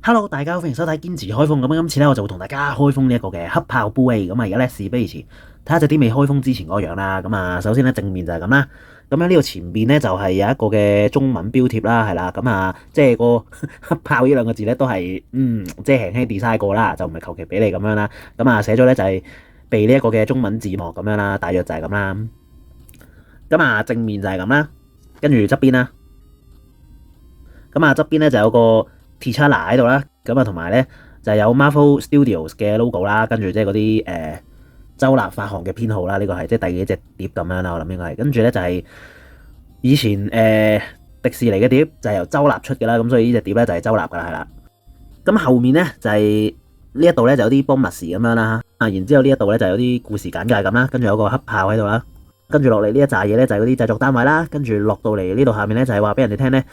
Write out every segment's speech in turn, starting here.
Hello，大家好，歡迎收睇堅持開封。咁今次咧，我就會同大家開封呢一個嘅黑豹杯。咁啊，而家咧事不宜遲，睇下隻碟未開封之前嗰個樣啦。咁啊，首先咧正面就係咁啦。咁樣呢度前邊咧就係有一個嘅中文標貼啦，係啦。咁啊，即係個黑豹呢兩個字咧都係即係輕輕 design 過啦，就唔係求其俾你咁樣啦。咁啊，寫咗咧就係備呢一個嘅中文字幕咁樣啦，大約就係咁啦。咁啊，正面就係咁啦，跟住側邊啦。咁啊，側邊咧就有個 T'Challa 喺度啦，咁啊同埋咧就有 Marvel Studios 嘅 logo 啦，跟住即係嗰啲周立發行嘅編號啦，呢個係即係第幾隻碟咁樣啦，我諗應該係。跟住咧就係以前迪士尼嘅碟就係由周立出嘅啦，咁所以呢隻碟咧就係周立噶啦，係啦。咁後面咧就係呢一度咧就有啲 bonus 咁樣啦，然之後呢一度咧就有啲故事簡介咁啦，跟住有個黑豹喺度啦，跟住落嚟呢一紮嘢咧就係嗰啲製作單位啦，跟住落到嚟呢度下面咧就係話俾人哋聽咧。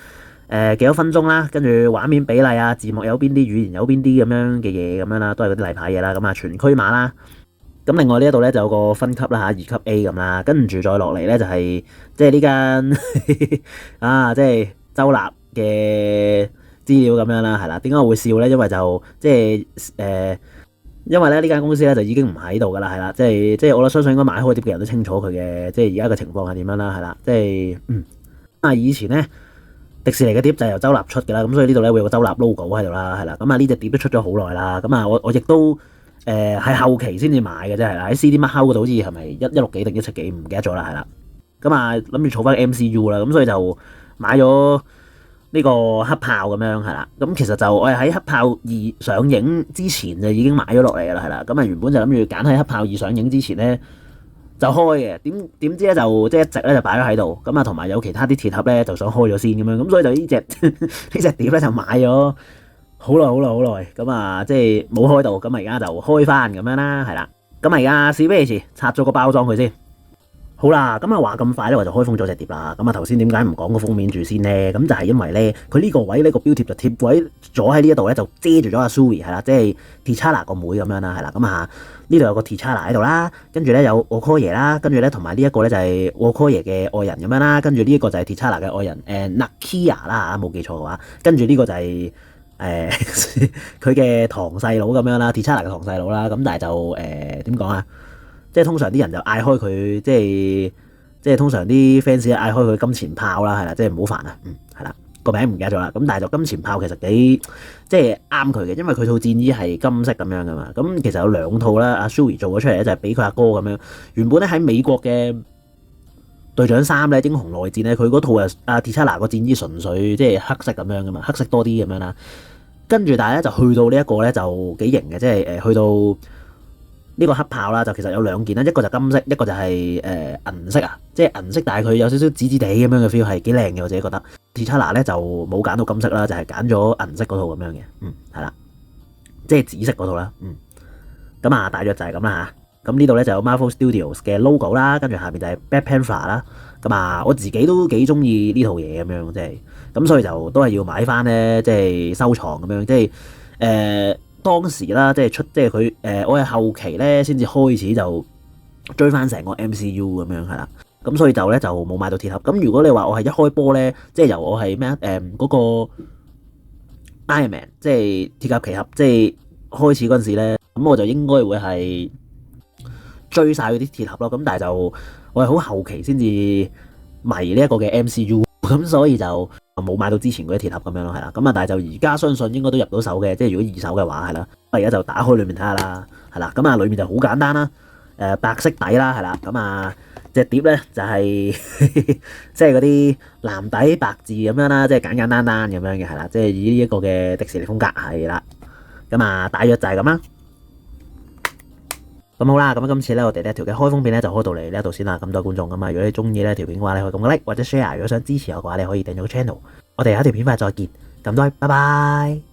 幾多分鐘啦，跟住畫面比例啊，字幕有邊啲，語言有邊啲咁樣嘅嘢咁樣啦，都係嗰啲例牌嘢啦。咁啊，全區碼啦。咁另外呢一度咧就有個分級啦嚇，2級 A 咁啦，跟住再落嚟咧就係即係呢間即係周立嘅資料咁樣啦，係啦。點解我會笑咧？因為就即係因為咧呢間公司咧就已經唔喺度噶啦，係啦，即係我相信應該買開碟嘅人都清楚佢嘅，即係而家嘅情況係點樣啦，係啦，即係以前咧。迪士尼嘅碟就係由周立出嘅啦，咁所以呢度咧會有個周立 logo 喺度啦，係啦，咁啊呢隻碟都出咗好耐啦，咁啊我亦都係後期先至買嘅啫，係啦，喺 CD Mark 嗰度好似係咪116幾定170幾唔記得咗啦，係啦，咁啊諗住儲翻 MCU 啦，咁所以就買咗呢個黑豹咁樣係啦，咁其實就我係喺黑豹2上映之前就已經買咗落嚟噶啦，係啦，咁啊原本就諗住揀喺黑豹2上映之前咧。就開嘅，點知咧就即係一直咧就擺咗喺度，咁啊同埋有其他啲鐵盒咧就想開咗先咁樣，咁所以就呢隻碟咧就買咗好耐，咁啊即係冇開到，咁啊而家就開翻咁樣啦，係啦，咁啊而家事不宜遲，拆咗個包裝佢先。好啦，咁啊話咁快咧，我就開封咗隻碟啦。咁啊頭先點解唔講個封面住先咧？咁就係因為咧，佢呢個位呢個標貼就貼位咗喺呢一度咧，就遮住咗阿 Shuri 係啦，即係 T'Challa 個妹咁樣啦，係啦。咁啊呢度有個 T'Challa 喺度啦，跟住咧有 Okoye 啦，跟住咧同埋呢一個咧就係 Okoye 嘅愛人咁樣啦，跟住呢一個就係 T'Challa 嘅愛人Nakia 啦嚇，冇記錯嘅話，跟住呢個就係佢嘅堂細佬咁樣啦，T'Challa 嘅堂細佬啦。咁但係就點講啊？即係通常啲人就嗌開佢，即係通常啲 fans 嗌開佢金錢豹啦，係啦，即係唔好煩啊，係啦，個名唔記得咗啦。咁但係就金錢豹其實幾即係啱佢嘅，因為佢套戰衣係金色咁樣噶嘛。咁其實有2套啦，阿 Shuri 做咗出嚟咧，就係俾佢阿哥咁樣。原本咧喺美國嘅隊長3咧，英雄內戰咧，佢嗰套阿 T'Challa 個戰衣純粹即係黑色咁樣噶嘛，黑色多啲咁樣啦。跟住但係咧就去到呢一個咧就幾型嘅，即係去到。呢個黑豹啦，就其實有2件啦，一個就金色，一個就係銀色啊，即係銀色，但係佢有少少紫紫地咁樣嘅 feel，係幾靚嘅，我自己覺得。T'Challa 咧就冇揀到金色啦，就係揀咗銀色嗰套咁樣嘅，係啦，即係紫色嗰套啦，咁啊，大約就係咁啦嚇。咁呢度咧就有 Marvel Studios 嘅 logo 啦，跟住下面就係 Black Panther 啦。咁啊，我自己都幾中意呢套嘢咁樣，即係咁，所以就都係要買翻咧，即係收藏咁樣，即係當時啦，即係佢我係後期咧先至開始就追翻成個 MCU 咁樣係啦，咁所以就咧就冇買到鐵盒。咁如果你話我係一開波咧，即係由我係咩嗰個 Iron Man 即係鐵甲奇俠即係開始嗰陣時咧，咁我就應該會係追晒嗰啲鐵盒咯。咁但係就我係好後期先至迷呢一個嘅 MCU，咁所以就冇買到之前嗰啲鐵盒咁樣咯，係啦，咁啊，但係就而家相信應該都入到手嘅，即係如果二手嘅話係啦，我而家就打開裏面睇下啦，係啦，咁啊，裏面就好簡單啦，白色底啦，係啦，咁啊，隻碟咧就係即係嗰啲藍底白字咁樣啦，即係簡簡單單咁樣嘅，係啦，即係以呢一個嘅迪士尼風格係啦，咁啊，大約就係咁啦。咁好啦，咁今次咧我哋呢條嘅開封片咧就開到嚟呢一度先啦。咁多觀眾咁啊，如果你中意呢條片嘅話，你可以撳個 like 或者 share。如果想支持我嘅話，你可以訂閱個 channel。我哋下條片快再見，咁多位，拜拜。